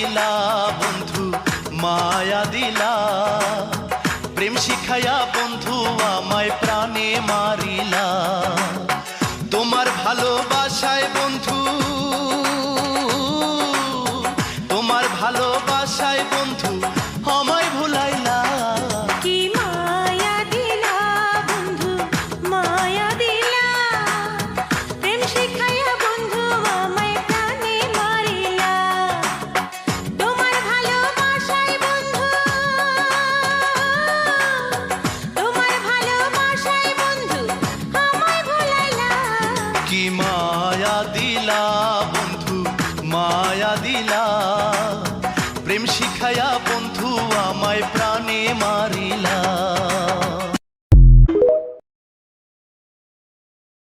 দিলা বন্ধু মায়া দিলা, প্রেম শিখাইয়া বন্ধু আমায় প্রাণে মারিলা। তোমার ভালোবাসায় বন্ধু, তোমার ভালোবাসায় বন্ধু আমায় ভুলাইলা। কি মায়া দিলা বন্ধু মায়া দিলা, প্রেম শিখাইয়া বন্ধু আমায় প্রাণে মারিলা। তোমার ভালোবাসায় বন্ধু, তোমার ভালোবাসায় বন্ধু আমায় ভুলাইলা। কি মায়া দিলা বন্ধু মায়া দিলা, প্রেম শিখাইয়া